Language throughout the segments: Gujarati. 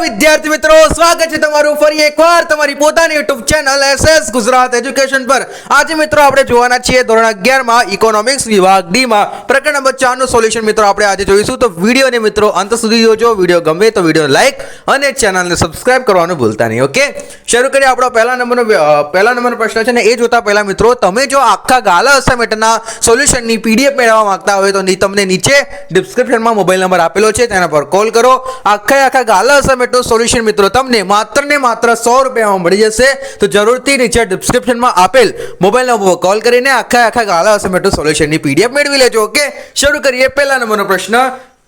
વિદ્યાર્થી મિત્રો, સ્વાગત છે તમારું ફરી એકવાર તમારી પોતાની YouTube channel SS Gujarat education પર। આજે મિત્રો આપણે જોવાના છીએ ધોરણ 11 માં ઇકોનોમિક્સ વિભાગ ડી માં પ્રકરણ નંબર 4 નું સોલ્યુશન મિત્રો આપણે આજે જોઈશું। તો વિડિયોને મિત્રો અંત સુધી જોજો। વિડિયો ગમે તો વિડિયો લાઈક અને ચેનલને સબસ્ક્રાઇબ કરવાનું ભૂલતા નહીં। ઓકે, શરૂ કરીએ। આપણો પહેલા નંબરનો પ્રશ્ન છે ને એ જોતા પહેલા મિત્રો તમે જો આખા ગાલા અસાઇનમેન્ટના સોલ્યુશનની PDF મેળવવા માંગતા હોય તો તમને નીચે ડિસ્ક્રિપ્શનમાં મોબાઈલ નંબર આપેલો છે, તેના પર કોલ કરો। આખા ગાલા અસાઇનમેન્ટનું સોલ્યુશન મિત્રો તમને માત્ર ને માત્ર 100 રૂપિયામાં મળી જશે। તો જરૂરથી નીચે ડિસ્ક્રિપ્શનમાં આપેલ મોબાઈલ નંબર પર કોલ કરીને આખા ગાલા અસાઇનમેન્ટનું સોલ્યુશનની PDF મેળવી લેજો। ઓકે, શરૂ કરીએ। પહેલા નંબરનો પ્રશ્ન,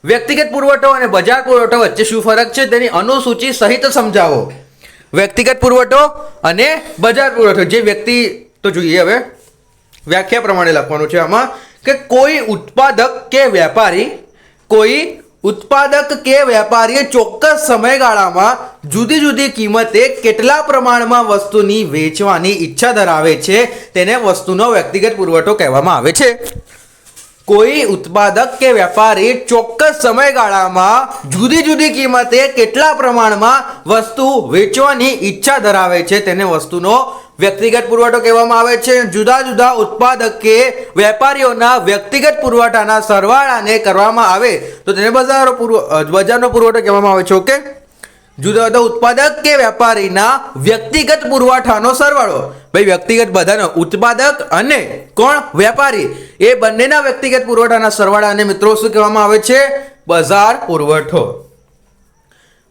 વ્યક્તિગત પુરવઠો અને બજાર પુરવઠો વચ્ચે શું ફરક છે તેની અનુસૂચિ સહિત સમજાવો। વ્યક્તિગત પુરવઠો અને બજાર પુરવઠો, જે વ્યક્તિ તો જોઈએ હવે વ્યાખ્યા પ્રમાણે લખવાનું છે આમાં કે કોઈ ઉત્પાદક કે વેપારીએ ચોક્કસ સમયગાળામાં જુદી જુદી કિંમતે કેટલા પ્રમાણમાં વસ્તુની વેચવાની ઈચ્છા ધરાવે છે તેને વસ્તુનો વ્યક્તિગત પુરવઠો કહેવામાં આવે છે। કોઈ ઉત્પાદક કે વેપારી ચોક્કસ સમયગાળામાં જુદી જુદી કિંમતે કેટલા પ્રમાણમાં વસ્તુ વેચવાની ઈચ્છા ધરાવે છે તેને વસ્તુનો વ્યક્તિગત પુરવઠો કહેવામાં આવે છે। જુદા જુદા ઉત્પાદક કે વેપારીઓના વ્યક્તિગત પુરવઠાના સરવાળાને કરવામાં આવે તો તેને બજારનો પુરવઠો કહેવામાં આવે છે। ઓકે, જુદા જુદા ઉત્પાદક કે વેપારીના વ્યક્તિગત પુરવઠાનો સરવાળો, ભાઈ વ્યક્તિગત બધાનો ઉત્પાદક અને કોણ વેપારી એ બંનેના વ્યક્તિગત પુરવઠાના સરવાળાને મિત્રો શું કહેવામાં આવે છે? બજાર પુરવઠો।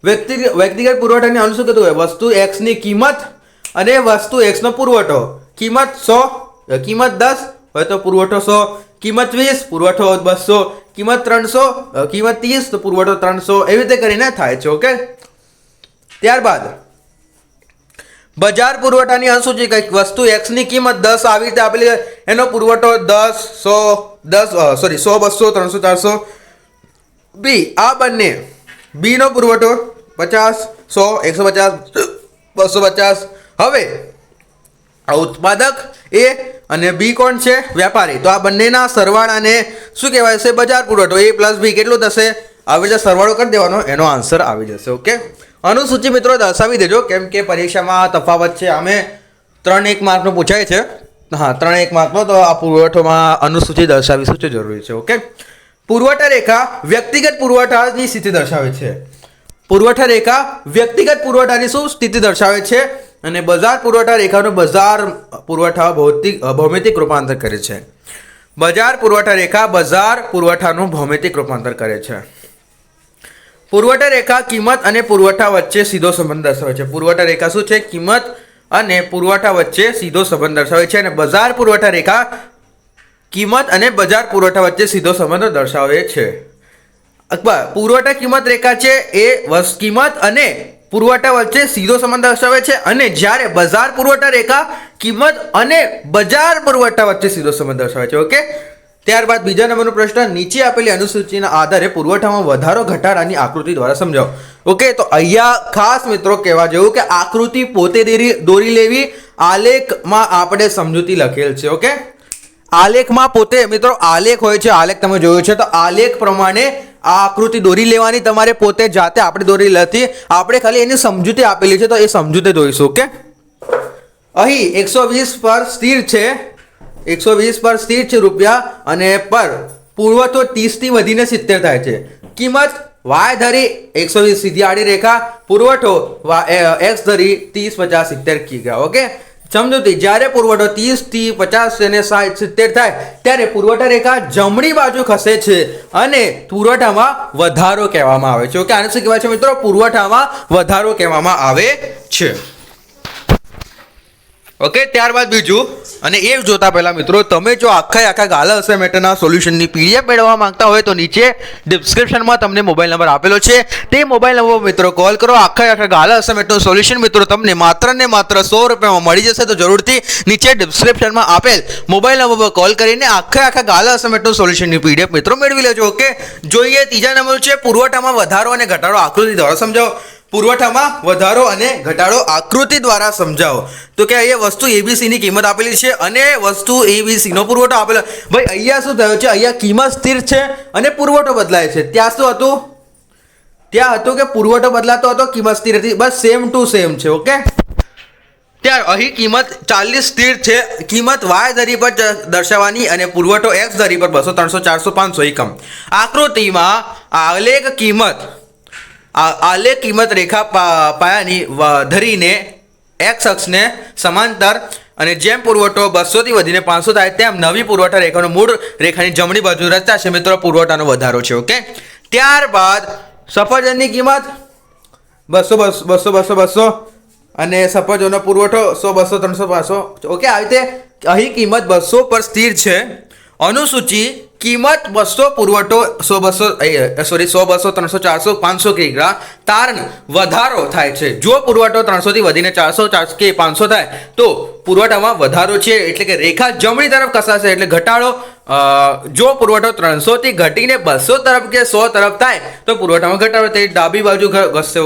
વ્યક્તિગત પુરવઠાની અનુ શું કહેતું હોય? વસ્તુ X ની કિંમત અને વસ્તુ X નો પુરવઠો। કિંમત 100, કિંમત 10 હોય તો પુરવઠો 100, કિંમત 20 પુરવઠો 200, કિંમત 300, કિંમત 30 તો પુરવઠો 300, એવી રીતે કરીને થાય છે। ઓકે, ત્યારબાદ બજાર પુરવઠાની અનુસૂચિ, કઈક વસ્તુ X ની કિંમત 10 આવી રીતે આપેલી છે, એનો પુરવઠો 10, 100, 200, 300, 400। B, આ બંને B નો પુરવઠો 50, 100, 150, 250। હવે આ ઉત્પાદક એ અને બી કોણ છે? વેપારી। તો આ બંનેના સરવાળાને શું કહેવાય છે? બજાર પુરવઠો। A પ્લસ B કેટલું થશે? આવી રીતે સરવાળો કરી દેવાનો, એનો આન્સર આવી જશે। ઓકે, અનુસૂચિ મિત્રો દર્શાવી દેજો, કેમ કે પરીક્ષામાં તફાવત છે, આમે 3-1 માર્કનું પૂછાય છે। હા, 3-1 માર્કનો, તો આ પુરવઠોમાં અનુસૂચિ દર્શાવી શું છે જરૂરી છે। ઓકે, પુરવઠા રેખા વ્યક્તિગત પુરવઠાની સ્થિતિ દર્શાવે છે। પુરવઠા રેખા વ્યક્તિગત પુરવઠાની શું સ્થિતિ દર્શાવે છે? અને બજાર પુરવઠા રેખાનું બજાર પુરવઠા ભૌમિતિક રૂપાંતર કરે છે। બજાર પુરવઠા રેખા બજાર પુરવઠાનું ભૌમિતિક રૂપાંતર કરે છે। પુરવઠા રેખા કિંમત અને પુરવઠા વચ્ચે સીધો સંબંધ દર્શાવે છે। પુરવઠા રેખા શું છે? કિંમત અને પુરવઠા વચ્ચે સીધો સંબંધ દર્શાવે છે। અને બજાર પુરવઠા રેખા કિંમત અને બજાર પુરવઠા વચ્ચે સીધો સંબંધ દર્શાવે છે। અથવા પુરવઠા કિંમત રેખા છે એ કિંમત અને પુરવઠા વચ્ચે સીધો સંબંધ દર્શાવે છે, અને જ્યારે બજાર પુરવઠા રેખા કિંમત અને બજાર પુરવઠા વચ્ચે સીધો સંબંધ દર્શાવે છે। ઓકે, ત્યારબાદ બીજા નંબરનો પ્રશ્ન, નીચે આપેલી અનુસૂચિના આધારે પુરવઠામાં વધારો ઘટાડાની આકૃતિ દ્વારા સમજાવો। ઓકે, તો અહીંયા ખાસ મિત્રો કહેવા જેવું કે આકૃતિ પોતે દોરી લેવી, આલેખમાં આપણે સમજૂતી લખેલ છે। ઓકે, આલેખમાં પોતે મિત્રો આલેખ હોય છે, આલેખ તમે જોયો છે, તો આલેખ પ્રમાણે આ આકૃતિ દોરી લેવાની, તમારે પોતે જાતે આપણે દોરી લેતી, આપણે ખાલી એની સમજૂતી આપેલી છે તો એ સમજૂતી દોરીશું। ઓકે, અહીં 120 પર સ્થિર છે, 120 પર સ્થિર છે રૂપિયા, અને પર પુરવઠો 30 થી વધીને 70 થાય છે। કિંમત Y ધરી 120 સીધી આડી રેખા, પુરવઠો X ધરી 30, 50, 70 કિગ્રા। ઓકે, સમજૂતી, જ્યારે પુરવઠો 30 થી 50 અને 60, 70 થાય ત્યારે પુરવઠા રેખા જમણી બાજુ ખસે છે અને પુરવઠામાં વધારો કહેવામાં આવે છે। ઓકે, આને શું કહેવાય છે મિત્રો? પુરવઠામાં વધારો કહેવામાં આવે છે। ઓકે, ત્યારબાદ બીજું, અને એ જોતા પહેલા મિત્રો તમે જો આખા ગાલા અસાઇનમેન્ટના સોલ્યુશનની PDF મેળવવા માંગતા હોય તો નીચે ડિસ્ક્રિપ્શનમાં તમને મોબાઈલ નંબર આપેલો છે, તે મોબાઈલ નંબર મિત્રો કોલ કરો। આખા ગાલા અસાઇનમેન્ટનું સોલ્યુશન મિત્રો તમને માત્ર ને માત્ર 100 રૂપિયામાં મળી જશે। તો જરૂરથી નીચે ડિસ્ક્રિપ્શનમાં આપેલ મોબાઈલ નંબર પર કોલ કરીને આખા ગાલા અસાઇનમેન્ટનું સોલ્યુશનની PDF મિત્રો મેળવી લેજો। ઓકે, જોઈએ ત્રીજા નંબર છે, પુરવઠામાં વધારો અને ઘટાડો આકૃતિ દ્વારા સમજાવો। પુરવઠામાં વધારો અને ઘટાડો આકૃતિ દ્વારા સમજાવો। તો કે અહીંયા વસ્તુ ABC ની કિંમત આપેલી છે અને વસ્તુ ABC નો પુરવઠો આપેલો। ભાઈ અહીંયા શું થયું છે? અહીંયા કિંમત સ્થિર છે અને પુરવઠો બદલાય છે। ત્યાં શું હતું? ત્યાં હતું કે પુરવઠો બદલાતો હતો, કિંમત સ્થિર હતી. બસ સેમ ટુ સેમ છે. ઓકે, ત્યાર અહીં કિંમત 40 સ્થિર છે, કિંમત y ધરી પર દર્શાવવાની અને પુરવઠો x ધરી પર 200, 300, 400, 500 એકમ. આકૃતિમાં આલેખ કિંમત રેખા પાયાની ધરીને x અક્ષને સમાંતર અને જેમ પુરવઠો 200 થી વધીને 500 થાય તેમ નવી પુરવઠા રેખાનો મૂળ રેખાની જમણી બાજુ રચાશે. મિત્રો, પુરવઠાનો વધારો છે. ઓકે, ત્યારબાદ સફરજનની કિંમત 200 200 200 200 અને સફરજનનો પુરવઠો 100 200 300 500. ઓકે, આવી રીતે અહીં કિંમત 200 પર સ્થિર છે. અનુસૂચિ કિંમત 200, પુરવઠો 100 200 300 400 500 કિગ્રા. તારણ વધારો થાય છે. જો પુરવઠો 300 થી વધીને 400 કે 500 થાય તો પુરવઠામાં વધારો છે, એટલે કે રેખા જમણી તરફ ખસાશે, એટલે ઘટાડો. જો પુરવઠો 300 થી ઘટીને 200 તરફ કે 100 તરફ થાય તો પુરવઠામાં ઘટાડો થઈ ડાબી બાજુ ઘસશે.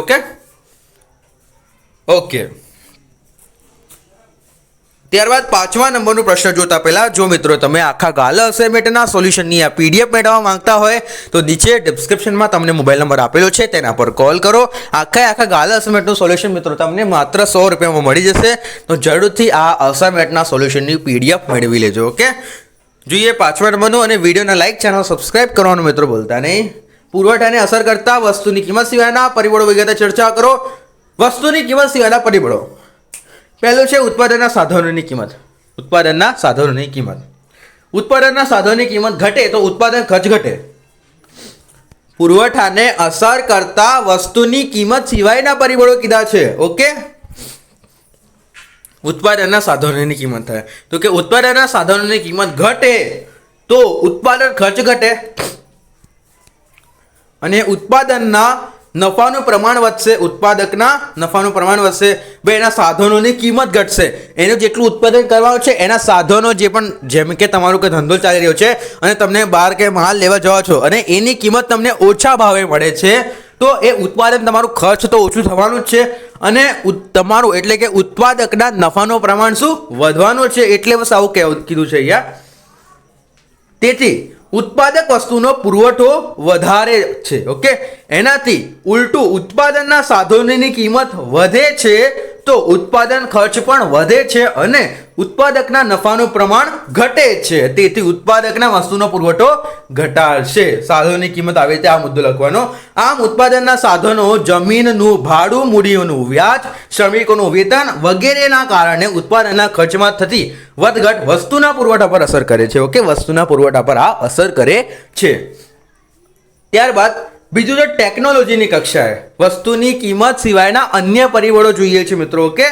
ઓકે, ત્યારબાદ 5મા નંબરનો પ્રશ્ન જોતા પહેલા જો મિત્રો તમે આખા ગાલા અસાઇનમેન્ટના સોલ્યુશનની આ પીડીએફ મેળવવા માંગતા હોય તો નીચે ડિસ્ક્રિપ્શનમાં તમને મોબાઈલ નંબર આપેલો છે, તેના પર કોલ કરો. આખા ગાલા અસાઇનમેન્ટનું સોલ્યુશન મિત્રો તમને માત્ર 100 રૂપિયામાં મળી જશે. તો જરૂરથી આ અસાઇનમેન્ટના સોલ્યુશનની પીડીએફ મેળવી લેજો. ઓકે, જોઈએ 5મા નંબરનું, અને વિડીયોને લાઇક, ચેનલ સબસ્ક્રાઇબ કરવાનું મિત્રો ભૂલતા નહીં. પુરવઠાને અસર કરતા વસ્તુની કિંમત સિવાયના પરિબળો વિગતે ચર્ચા કરો. વસ્તુની કિંમત સિવાયના પરિબળો. પહેલું છે ઉત્પાદનના સાધનોની કિંમત. ઉત્પાદનના સાધનોની કિંમત ઘટે તો ઉત્પાદન ખર્ચ ઘટે. પુરવઠાને અસર કરતા વસ્તુની કિંમત સિવાયના પરિબળો કીધા છે. ઓકે, ઉત્પાદનના સાધનોની કિંમત થાય તો કે ઉત્પાદનના સાધનોની કિંમત ઘટે તો ઉત્પાદન ખર્ચ ઘટે અને ઉત્પાદનના નફાનું પ્રમાણ વધશે. ઉત્પાદકના નફાનું પ્રમાણ વધશે. ભાઈ, એના સાધનોની કિંમત ઘટશે. એનું જેટલું ઉત્પાદન કરવાનું છે એના સાધનો જે પણ, જેમ કે તમારું કોઈ ધંધો ચાલી રહ્યો છે અને તમને બહાર કે માલ લેવા જવા છો અને એની કિંમત તમને ઓછા ભાવે મળે છે તો એ ઉત્પાદન તમારું ખર્ચ તો ઓછું થવાનું જ છે અને તમારું એટલે કે ઉત્પાદકના નફાનું પ્રમાણ શું વધવાનું છે. એટલે બસ આવું કીધું છે અહીંયા. તેથી ઉત્પાદક વસ્તુનો પુરવઠો વધારે છે. ઓકે, એનાથી ઉલટું ઉત્પાદનના સાધનોની કિંમત વધે છે તો ઉત્પાદન ખર્ચ પણ વધે છે અને ઉત્પાદકના નફાનું પ્રમાણ ઘટે છે. તેથી ઉત્પાદકના વસ્તુનો પુરવઠો ઘટાડશે. સાધનોની કિંમત આવે તે આ મુદ્દો લખવાનો. આમ ઉત્પાદનના સાધનો, જમીનનું ભાડું, મૂડીનું વ્યાજ, શ્રમિકોનું વેતન વગેરેના કારણે ઉત્પાદનના ખર્ચમાં થતી વધઘટ વસ્તુના પુરવઠા પર અસર કરે છે. ઓકે, વસ્તુના પુરવઠા પર આ અસર કરે છે. ત્યારબાદ બીજું છે ટેકનોલોજીની કક્ષાએ વસ્તુની કિંમત સિવાયના અન્ય પરિબળો જોઈએ છે મિત્રો. ઓકે,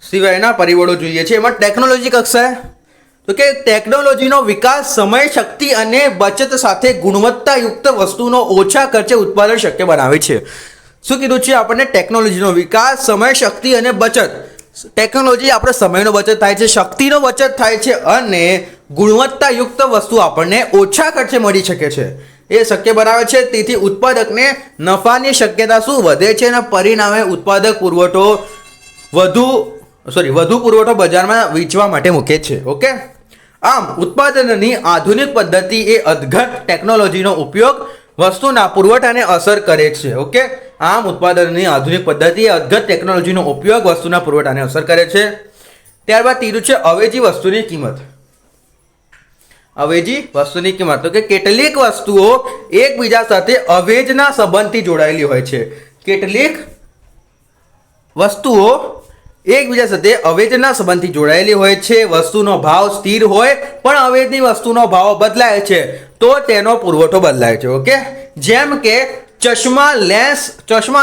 સિવાયના પરિબળો જોઈએ છે. એમાં ટેકનોલોજી કક્ષાએ તો કે ટેકનોલોજીનો વિકાસ સમય, શક્તિ અને બચત સાથે ગુણવત્તાયુક્ત વસ્તુનો ઓછા ખર્ચે ઉત્પાદન શક્ય બનાવે છે. શું કીધું છે આપણને? ટેકનોલોજીનો વિકાસ, સમય, શક્તિ અને બચત. ટેકનોલોજી આપણે સમયનો બચત થાય છે, શક્તિનો બચત થાય છે અને ગુણવત્તાયુક્ત વસ્તુ આપણને ઓછા ખર્ચે મળી શકે છે એ શક્ય બનાવે છે. તેથી ઉત્પાદકને નફાની શક્યતા શું વધે છે અને પરિણામે ઉત્પાદક પુરવઠો વધુ પુરવઠો બજારમાં વેચવા માટે મૂકે છે. ઓકે, આમ ઉત્પાદનની આધુનિક પદ્ધતિ એ અદ્ભુત ટેકનોલોજીનો ઉપયોગ વસ્તુના પુરવઠાને અસર કરે છે. ઓકે, આમ ઉત્પાદનની આધુનિક પદ્ધતિ એ અદ્ભુત ટેકનોલોજીનો ઉપયોગ વસ્તુના પુરવઠાને અસર કરે છે. ત્યારબાદ ત્રીજું છે અવેજી વસ્તુની કિંમત. અવેજી વસ્તુની કિંમત તો કે કેટલીક વસ્તુઓ એકબીજા સાથે અવેજના સંબંધથી જોડાયેલી હોય છે. કેટલીક વસ્તુઓ એકબીજા સાથે અવેજના સંબંધથી જોડાયેલી હોય છે. વસ્તુનો ભાવ સ્થિર હોય પણ અવેજની વસ્તુનો ભાવ બદલાય છે તો તેનો પુરવઠો બદલાય છે. ઓકે, જેમ કે ચશ્મા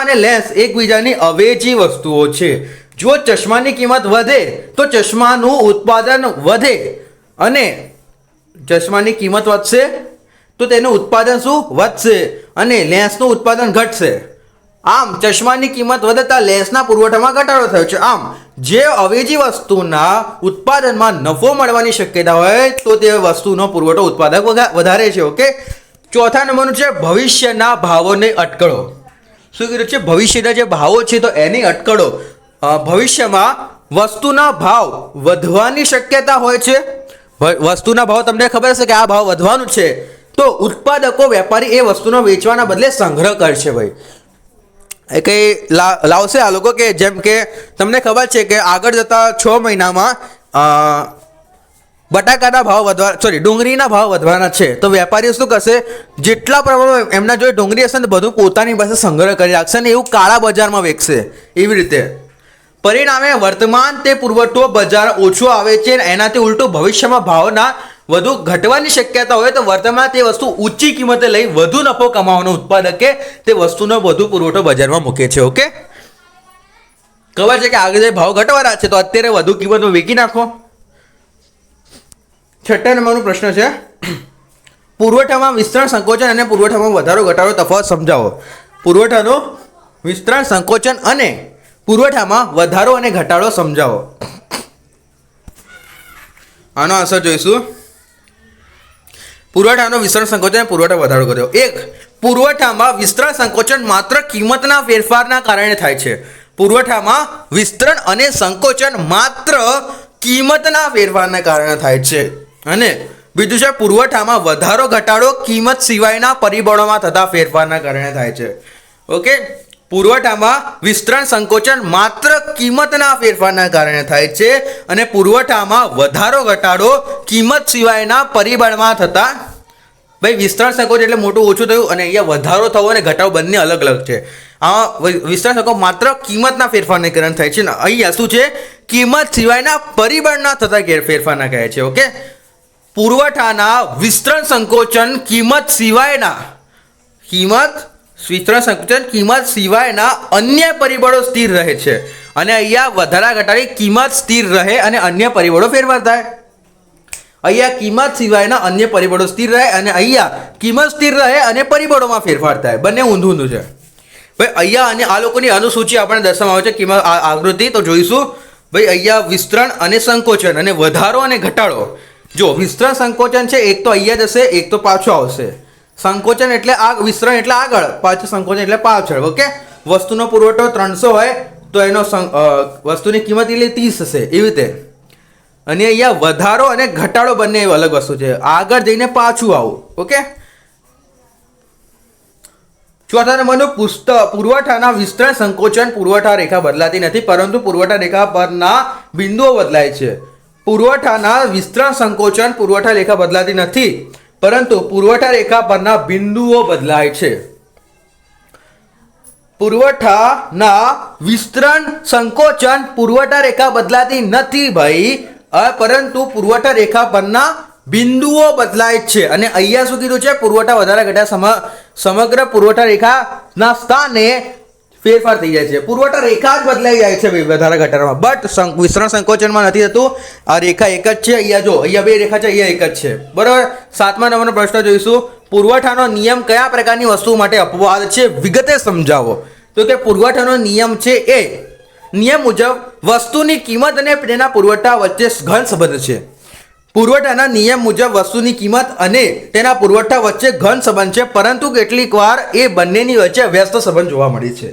અને લેન્સ એકબીજાની અવેજી વસ્તુઓ છે. જો ચશ્માની કિંમત વધે તો ચશ્માનું ઉત્પાદન વધે અને ચશ્માની કિંમત વધશે તો તેનું ઉત્પાદન શું વધશે અને લેન્સનું ઉત્પાદન ઘટશે. આમ ચશ્માની કિંમત વધતા લેન્સના પુરવઠામાં ઘટાડો થયો છે. આમ જે અવેજી વસ્તુના ઉત્પાદનમાં નફો મળવાની શક્યતા હોય તો તે વસ્તુનો પુરવઠો ઉત્પાદક વધારે છે. ઓકે, ચોથા નંબરનું છે ભવિષ્યના ભાવોને અટકળો. શું કીધું છે? ભવિષ્યના જે ભાવો છે તો એની અટકળો. ભવિષ્યમાં વસ્તુના ભાવ વધવાની શક્યતા હોય છે. વસ્તુના ભાવ તમને ખબર હશે કે આ ભાવ વધવાનું છે તો ઉત્પાદકો વેપારી એ વસ્તુનો વેચવાના બદલે સંગ્રહ કરશે ભાઈ. એ કંઈ લાવશે આ લોકો કે જેમ કે તમને ખબર છે કે આગળ જતા 6 મહિનામાં બટાકાના ભાવ વધવા ડુંગળીના ભાવ વધવાના છે. તો વેપારીઓ શું કરશે, જેટલા પ્રમાણમાં એમના જોડે ડુંગળી હશે ને બધું પોતાની પાસે સંગ્રહ કરી રાખશે ને એવું કાળા બજારમાં વેચશે. એવી રીતે પરિણામે વર્તમાન તે પુરવઠો બજાર ઓછો આવે છે અને એનાથી ઉલટું ભવિષ્યમાં ભાવના વધુ ઘટવાની શક્યતા હોય તો વર્તમાન તે વસ્તુ ઊંચી કિંમતે લઈ વધુ નફો કમાવાનો ઉત્પાદકે તે વસ્તુનો વધુ પુરવઠો બજારમાં મૂકે છે. ઓકે, ખબર છે કે આગળ જે ભાવ ઘટવાના છે તો અત્યારે વધુ કિંમતમાં વેચી નાખો. 6 નંબરનો પ્રશ્ન છે, પુરવઠામાં વિસ્તરણ સંકોચન અને પુરવઠામાં વધારો ઘટાડો તફાવત સમજાવો. પુરવઠાનો વિસ્તરણ સંકોચન અને પુરવઠામાં વધારો અને ઘટાડો સમજાવો. આનો આન્સર જોઈશું. પુરવઠાનો વિસ્તરણ સંકોચન અને પુરવઠા વધારો કર્યો. 1. પુરવઠામાં વિસ્તરણ સંકોચન માત્ર કિંમતના ફેરફારના કારણે થાય છે. પુરવઠામાં વિસ્તરણ અને સંકોચન માત્ર કિંમતના ફેરફારના કારણે થાય છે. અને બીજું છે પુરવઠામાં વધારો ઘટાડો કિંમત સિવાયના પરિબળોમાં થતા ફેરફારના કારણે થાય છે. ઓકે, પુરવઠામાં વિસ્તરણ સંકોચન માત્ર કિંમતના ફેરફારના કારણે થાય છે અને પુરવઠામાં વધારો ઘટાડો કિંમત સિવાયના પરિબળમાં થતા. ભાઈ વિસ્તરણ સંકોચન એટલે મોટું ઓછું થયું અને અહીંયા વધારો થવો અને ઘટાડો બંને અલગ અલગ છે. આ વિસ્તરણ સંકોચન માત્ર કિંમતના ફેરફારને કારણે થાય છે ને અહીંયા શું છે, કિંમત સિવાયના પરિબળના થતા ફેરફારના કહે છે. ઓકે, પુરવઠાના વિસ્તરણ સંકોચન કિંમત સિવાયના અન્ય પરિબળો સ્થિર રહે છે અને અહીંયા વધારા ઘટાડી કિંમત સ્થિર રહે અને અન્ય પરિબળો ફેરફાર થાય. અહીંયા કિંમત સિવાયના અન્ય પરિબળો સ્થિર રહે અને અહીંયા કિંમત સ્થિર રહે અને પરિબળોમાં ફેરફાર થાય. બંને ઊંધું છે ભાઈ. અહીંયા અને આ લોકોની અનુસૂચિ આપણે દર્શાવવામાં આવે છે કિંમત આકૃતિ, તો જોઈશું ભાઈ. અહીંયા વિસ્તરણ અને સંકોચન અને વધારો અને ઘટાડો. જો વિસ્તરણ સંકોચન છે એક તો અહીંયા જશે એક તો પાછો આવશે. સંકોચન એટલે વિસ્તરણ એટલે આગળ, પાછું સંકોચન એટલે પાછળ. ઓકે, વસ્તુનો પુરવઠો 300 હોય તો એનો વસ્તુની કિંમત એટલે 30 હશે એવી રીતે. અને અહીંયા વધારો અને ઘટાડો બંને અલગ વસ્તુ છે, આગળ જઈને પાછું આવું. ઓકે, 4થા નંબરનું પુરવઠાના વિસ્તરણ સંકોચન પુરવઠા રેખા બદલાતી નથી પરંતુ પુરવઠા રેખા પરના બિંદુઓ બદલાય છે. પુરવઠાના વિસ્તરણ સંકોચન પુરવઠા રેખા બદલાતી નથી પરંતુ પુરવઠા રેખા પરના બિંદુઓ બદલાય છે. પુરવઠાના વિસ્તરણ સંકોચન પુરવઠા રેખા બદલાતી નથી ભાઈ, પરંતુ પુરવઠા રેખા પરના બિંદુઓ બદલાય છે. અને અહીંયા શું કીધું છે, પુરવઠા વધારા ઘટા સમગ્ર પુરવઠા રેખાના સ્થાને ફેરફાર થઈ જાય છે. પુરવઠા રેખા જ બદલાઈ જાય છે ભાઈ વધારા ઘટાડામાં, બટ વિસ્તરણ સંકોચનમાં નથી થતું. આ રેખા એક જ છે. અહીંયા જો અહીંયા 2 રેખા છે, અહીંયા એક જ છે. બરાબર. 7મા નંબરનો પ્રશ્ન જોઈશું, પુરવઠાનો નિયમ કયા પ્રકારની વસ્તુ માટે અપવાદ છે વિગતે સમજાવો. તો કે પુરવઠાનો નિયમ છે એ નિયમ મુજબ વસ્તુની કિંમત અને તેના પુરવઠા વચ્ચે ઘન સંબંધ છે. પુરવઠાના નિયમ મુજબ વસ્તુની કિંમત અને તેના પુરવઠા વચ્ચે ઘન સંબંધ છે, પરંતુ કેટલીક વાર એ બંનેની વચ્ચે વ્યસ્ત સંબંધ જોવા મળે છે.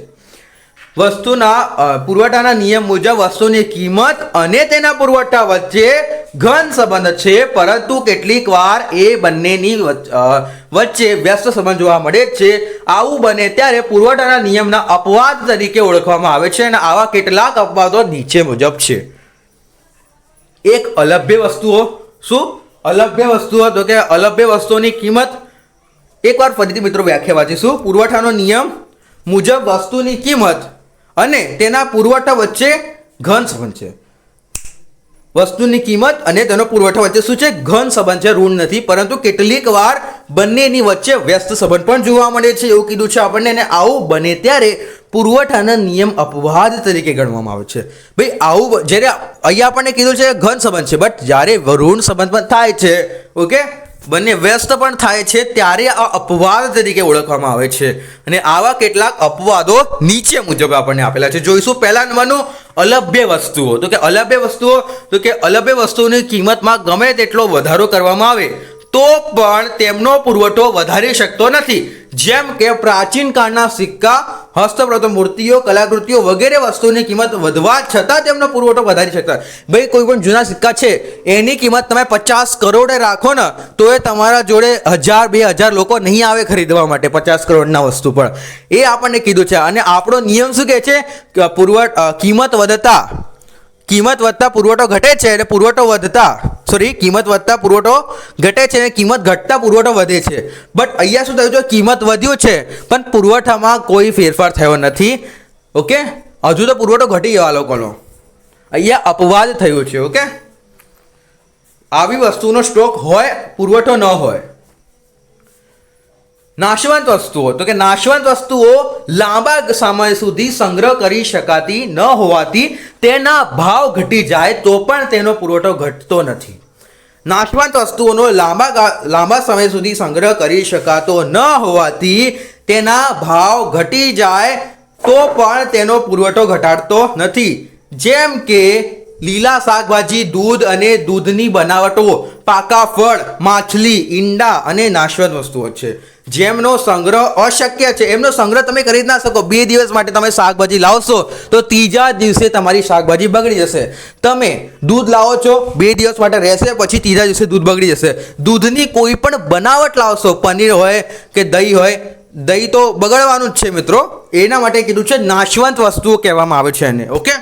પુરવઠાના નિયમ મુજબ વસ્તુની કિંમત અને તેના પુરવઠા વચ્ચે ઘન સંબંધ છે, પરંતુ કેટલીક વાર એ બંનેની વચ્ચે વ્યસ્ત સંબંધ જોવા મળે છે. આવું બને ત્યારે પુરવઠાના નિયમના અપવાદ તરીકે ઓળખવામાં આવે છે અને આવા કેટલાક અપવાદો નીચે મુજબ છે. એક અલભ્ય વસ્તુઓ. શું અલભ્ય વસ્તુઓ? તો કે અલભ્ય વસ્તુઓની કિંમત એકવાર ફરીથી મિત્રો વ્યાખ્યા વાંચીશું. પુરવઠાનો નિયમ મુજબ વસ્તુની કિંમત અને તેના પુરવઠા વચ્ચે ઘન સંબંધ છે. વસ્તુની કિંમત અને તેનો પુરવઠા વચ્ચે શું છે, ઘન સંબંધ છે, ઋણ નથી. પરંતુ કેટલીક વાર બંનેની વચ્ચે વ્યસ્ત સંબંધ પણ જોવા મળે છે એવું કીધું છે આપણને. અને આવું બને ત્યારે પુરવઠાના નિયમ અપવાદ તરીકે ગણવામાં આવે છે. ભાઈ આવું જ્યારે અહીંયા આપણને કીધું છે ઘન સંબંધ છે, બટ જ્યારે ઋણ સંબંધ પણ થાય છે, ઓકે, બંને વ્યસ્ત પણ થાય છે, ત્યારે આ અપવાદ તરીકે ઓળખવામાં આવે છે. અને આવા કેટલાક અપવાદો નીચે મુજબ આપણને આપેલા છે. જોઈશું પહેલા નંબરનું અલભ્ય વસ્તુઓ. તો કે અલભ્ય વસ્તુઓ, તો કે અલભ્ય વસ્તુઓની કિંમતમાં ગમે તેટલો વધારો કરવામાં આવે તો પણ તેમનો પુરવઠો વધારી શકતો નથી. જેમ કે પ્રાચીન કાળના સિક્કા, હસ્તપ્રત મૂર્તિઓ, કલાકૃતિઓ વગેરે વસ્તુની કિંમત વધવા છતાં તેમનો પુરવઠો વધારી શકતા. ભાઈ કોઈ પણ જૂના સિક્કા છે એની કિંમત તમે 50 કરોડે રાખો ને તો એ તમારા જોડે 1000-2000 લોકો નહીં આવે ખરીદવા માટે 50 કરોડના વસ્તુ પર. એ આપણને કીધું છે. અને આપણો નિયમ શું કહે છે કે કિંમત વધતા પુરવઠો ઘટે છે અને કિંમત વધતા પુરવઠો ઘટે છે અને કિંમત ઘટતા પુરવઠો વધે છે. બટ અહીંયા શું થયું છે, કિંમત વધ્યું છે પણ પુરવઠામાં કોઈ ફેરફાર થયો નથી. ઓકે, હજુ તો પુરવઠો ઘટી ગયો આ લોકોનો, અહીંયા અપવાદ થયું છે. ઓકે, આવી વસ્તુનો સ્ટોક હોય, પુરવઠો ન હોય. નાશવંત વસ્તુઓ, તો કે નાશવંત વસ્તુઓ લાંબા સમય સુધી સંગ્રહ કરી શકાતી ન હોવાથી તેના ભાવ ઘટી જાય તો પણ તેનો પુરવઠો ઘટતો નથી. નાશવંત વસ્તુઓનો લાંબા સમય સુધી સંગ્રહ કરી શકાતો ન હોવાથી તેના ભાવ ઘટી જાય તો પણ તેનો પુરવઠો ઘટાડતો નથી. જેમ કે લીલા શાકભાજી, દૂધ અને દૂધની બનાવટો, પાકા ફળ, માછલી, ઈંડા અને નાશવંત વસ્તુઓ છે જેમનો સંગ્રહ અશક્ય છે. એમનો સંગ્રહ તમે કરી જ ના શકો. 2 દિવસ માટે તમે શાકભાજી લાવશો તો ત્રીજા દિવસે તમારી શાકભાજી બગડી જશે. તમે દૂધ લાવો છો, 2 દિવસ માટે રહેશે, પછી ત્રીજા દિવસે દૂધ બગડી જશે. દૂધની કોઈ પણ બનાવટ લાવશો, પનીર હોય કે દહીં હોય, દહીં તો બગડવાનું જ છે મિત્રો. એના માટે કીધું છે નાશવંત વસ્તુઓ કહેવામાં આવે છે એને. ઓકે,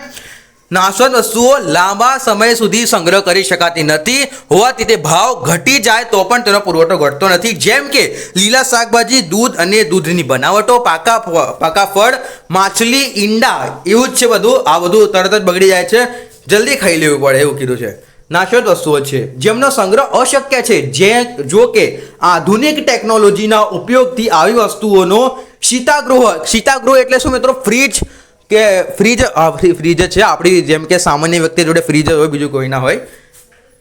નાશવંત વસ્તુઓ લાંબા સમય સુધી સંગ્રહ કરી શકાતી નથી હોવાથી તે ભાવ ઘટી જાય તો પણ તેનો પુરવઠો ઘટતો નથી. જેમ કે લીલા શાકભાજી, દૂધ અને દૂધની બનાવટો, પાકા ફળ, માછલી, ઈંડા, એવું જ છે બધું. આ બધું તરત જ બગડી જાય છે, જલ્દી ખાઈ લેવું પડે એવું કીધું છે. નાશવંત વસ્તુઓ છે જેમનો સંગ્રહ અશક્ય છે. જો કે આધુનિક ટેકનોલોજીના ઉપયોગથી આવી વસ્તુઓનો શીતાગૃહ એટલે શું મિત્રો? ફ્રીજ છે આપણી, જેમ કે સામાન્ય વ્યક્તિ જોડે ફ્રીજ હોય, બીજું કોઈ ના હોય.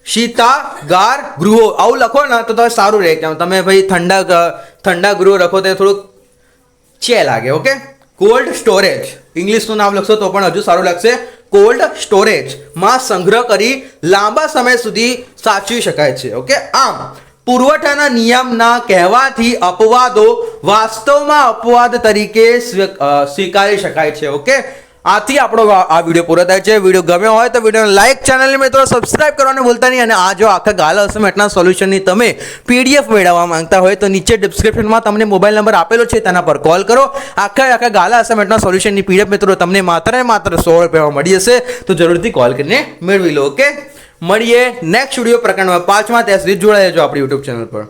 શીતાગાર ગૃહો આવું લખો ને તો તમે સારું રહે. કે તમે ભાઈ ઠંડા ગૃહો લખો તો થોડુંક લાગે. ઓકે, કોલ્ડ સ્ટોરેજ ઇંગ્લિશનું નામ લખશો તો પણ હજુ સારું લાગશે. કોલ્ડ સ્ટોરેજમાં સંગ્રહ કરી લાંબા સમય સુધી સાચવી શકાય છે. ઓકે, આમ પુરવઠાના નિયમના કહેવાથી અપવાદો વાસ્તવમાં અપવાદ તરીકે સ્વીકારી શકાય છે. ઓકે, આથી આપણો આ વિડીયો પૂરો થાય છે. વિડીયો ગમ્યો હોય તો વિડીયોને લાઈક, ચેનલને મિત્રો સબસ્ક્રાઇબ કરવાનું ભૂલતા નહીં. અને આ જો આખા ગાલા અસાઇનમેન્ટના સોલ્યુશનની તમે PDF મેળવવા માંગતા હોય તો નીચે ડિસ્ક્રિપ્શનમાં તમને મોબાઈલ નંબર આપેલો છે, તેના પર કોલ કરો. આખા ગાલા અસાઇનમેન્ટના સોલ્યુશનની PDF મિત્રો તમને માત્ર ને માત્ર 100 રૂપિયામાં મળી જશે. તો જરૂરથી કોલ કરીને મેળવી લો. ઓકે, મળીએ નેક્સ્ટ વિડીયો પ્રકરણમાં 5માં. ત્યાં સુધી જોડાઈ જજો આપણી YouTube ચેનલ પર.